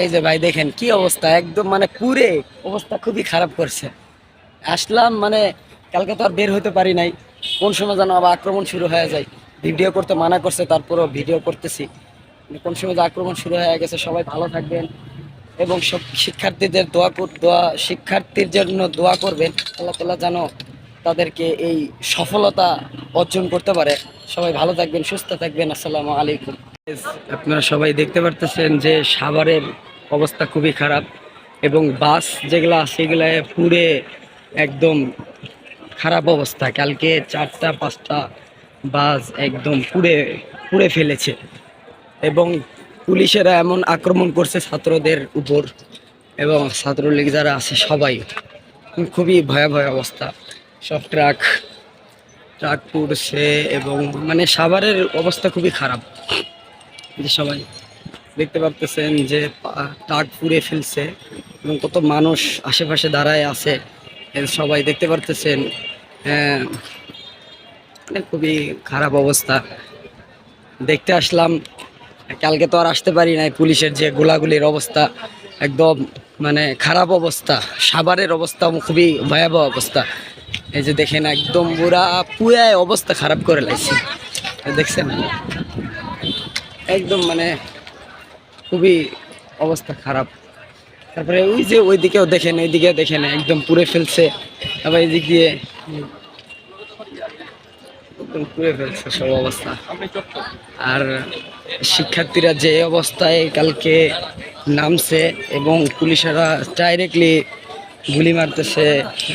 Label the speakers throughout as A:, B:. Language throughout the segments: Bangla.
A: এই যে ভাই দেখেন কি অবস্থা, একদম মানে পুরে অবস্থা খুবই খারাপ করছে। আসলাম মানে কালকে তো আর বের হতে পারি নাই, কোন সময় যেন আবার আক্রমণ শুরু হয়ে যায়। ভিডিও করতে মানা করছে, তারপরও ভিডিও করতেছি। মানে কোন সময় যে আক্রমণ শুরু হয়ে গেছে। সবাই ভালো থাকবেন এবং সব শিক্ষার্থীদের শিক্ষার্থীর জন্য দোয়া করবেন। আল্লাহ তাআলা যেন তাদেরকে এই সফলতা অর্জন করতে পারে। সবাই ভালো থাকবেন, সুস্থ থাকবেন। আসসালামু আলাইকুম। আপনারা সবাই দেখতে পারতেছেন যে সাভারের অবস্থা খুবই খারাপ এবং বাস যেগুলা সেগুলা পুরে একদম খারাপ অবস্থা। কালকে 4টা 5টা বাস একদম পুড়ে পুড়ে ফেলেছে এবং পুলিশেরা এমন আক্রমণ করছে ছাত্রদের উপর এবং ছাত্রলীগ যারা আছে সবাই। খুবই ভয়াবহ অবস্থা। সব ট্রাক ট্রাক পুড়ছে এবং মানে সাভারের অবস্থা খুবই খারাপ। যে সবাই দেখতে পারতেছেন যে ট্রাক পুড়ে ফেলছে এবং কত মানুষ আশেপাশে দাঁড়ায় আছে। সবাই দেখতে পারতেছেন। হ্যাঁ, মানে খুবই খারাপ অবস্থা। দেখতে আসলাম, কালকে তো আর আসতে পারি নাই। পুলিশের যে গোলাগুলির অবস্থা একদম মানে খারাপ অবস্থা। সাভারের অবস্থা খুবই ভয়াবহ অবস্থা। এই যে দেখেন একদম পুরাই অবস্থা খারাপ করে লাগছে। দেখছেন একদম মানে খুবই অবস্থা খারাপ। তারপরে ওই যে ওইদিকেও দেখেন, এইদিকে দেখেন একদম পুড়ে ফেলছে। আবার এই দিক দিয়ে একদম পুড়ে ফেলছে সব অবস্থা। আর শিক্ষার্থীরা যে অবস্থায় কালকে নামছে এবং পুলিশেরা ডাইরেক্টলি গুলি মারতেছে,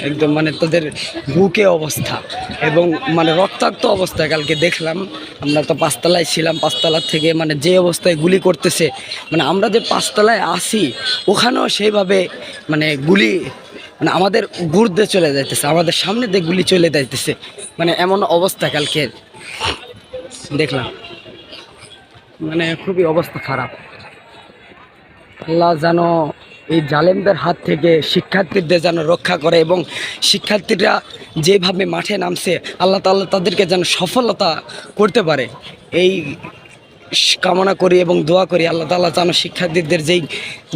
A: একদম মানে তাদের বুকে অবস্থা এবং মানে রক্তাক্ত অবস্থা। কালকে দেখলাম, আমরা তো 5তলায় ছিলাম, 5তলার থেকে মানে যে অবস্থায় গুলি করতেছে, মানে আমরা যে 5তলায় আসি ওখানেও সেইভাবে মানে গুলি মানে আমাদের গুর্দে চলে যাইতেছে, আমাদের সামনে দিয়ে গুলি চলে যাইতেছে। মানে এমন অবস্থা কালকে দেখলাম, মানে খুবই অবস্থা খারাপ। আল্লাহ যেন এই জালেমদের হাত থেকে শিক্ষার্থীদের যেন রক্ষা করে এবং শিক্ষার্থীরা যেভাবে মাঠে নামছে আল্লাহ তাআলা তাদেরকে যেন সফলতা করতে পারে এই কামনা করি এবং দোয়া করি। আল্লাহ তাআলা যেন শিক্ষার্থীদের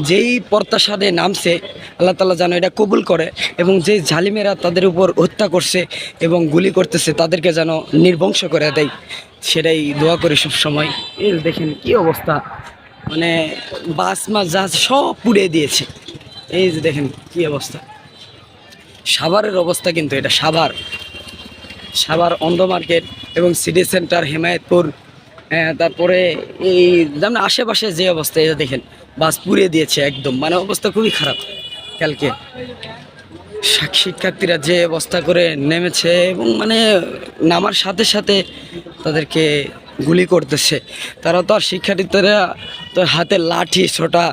A: যেই প্রত্যাশাতে নামছে আল্লাহ তাআলা যেন এটা কবুল করে এবং যেই জালিমেরা তাদের উপর হত্যা করছে এবং গুলি করতেছে তাদেরকে যেন নির্বংশ করে দেয়, সেটাই দোয়া করি সব সময়। এই দেখেন কি অবস্থা, মানে বাস মাস জাহাজ সব পুড়িয়ে দিয়েছে। এই যে দেখেন কি অবস্থা। সাভারের অবস্থা কিন্তু এটা সাভার অন্ধ মার্কেট এবং সিটি সেন্টার হেমায়েতপুর। তারপরে এই যেমন আশেপাশে যে অবস্থা, এটা দেখেন বাস পুড়িয়ে দিয়েছে একদম, মানে অবস্থা খুবই খারাপ। কালকে শিক্ষার্থীরা যে অবস্থা করে নেমেছে এবং মানে নামার সাথে সাথে তাদেরকে গুলি করতেছে। তারা তো আর শিক্ষার্থীরা তো হাতে লাঠি ছোটা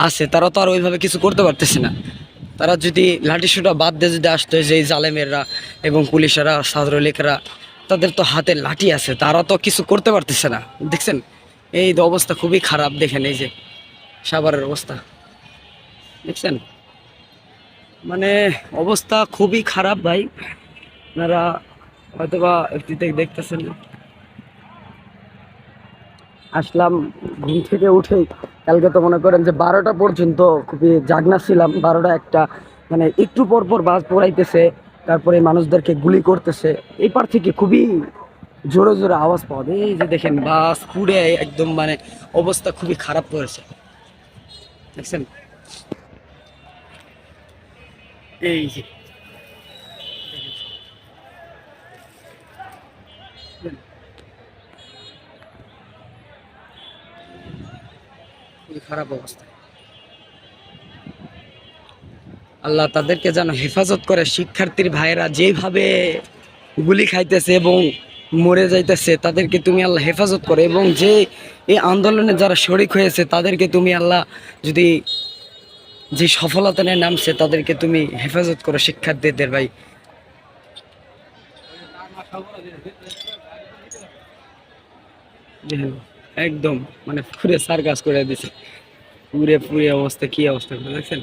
A: আছে, তারা তো আর ওইভাবে কিছু করতে পারতেছে না। তারা যদি লাঠি ছোটা বাদ দিয়ে যদি আসতো, যে জালেমেররা এবং পুলিশেরা ছাত্রলীগরা তাদের তো হাতে লাঠি আছে, তারা তো কিছু করতে পারতেছে না। দেখছেন এই অবস্থা খুবই খারাপ। দেখেন এই যে সাভারের অবস্থা দেখছেন, মানে অবস্থা খুবই খারাপ ভাই। আপনারা হয়তোবা দেখতেছেন। আসলাম ঘুম থেকে উঠেই, কালকে তো মনে করেন যে 12টা পর্যন্ত খুবই জাগনা ছিলাম। 12টা 1টা মানে একটু পর পর বাস পড়াইতেছে, তারপরে মানুষদেরকে গুলি করতেছে। এই পার থেকে খুবই জোরে জোরে আওয়াজ পাওয়া যায়। এই যে দেখেন বাস পুড়ে একদম মানে অবস্থা খুবই খারাপ করেছে। দেখছেন এই যে খুবই খারাপ অবস্থা। আল্লাহ তাদেরকে যেন হেফাজত করে। শিক্ষার্থীর ভাইয়েরা যেভাবে গুলি খাইতেছে এবং মরে যাইতেছে, তাদেরকে তুমি আল্লাহ হেফাজত করে এবং যে এই আন্দোলনে যারা শরিক হয়েছে তাদেরকে তুমি আল্লাহ যদি যে সফলতা নিয়ে নামছে তাদেরকে তুমি হেফাজত করো শিক্ষার্থীদের ভাই। একদম মানে পুরে সার্কাস করে দিছে, পুরে পুরে অবস্থা কি অবস্থা করে দেখছেন।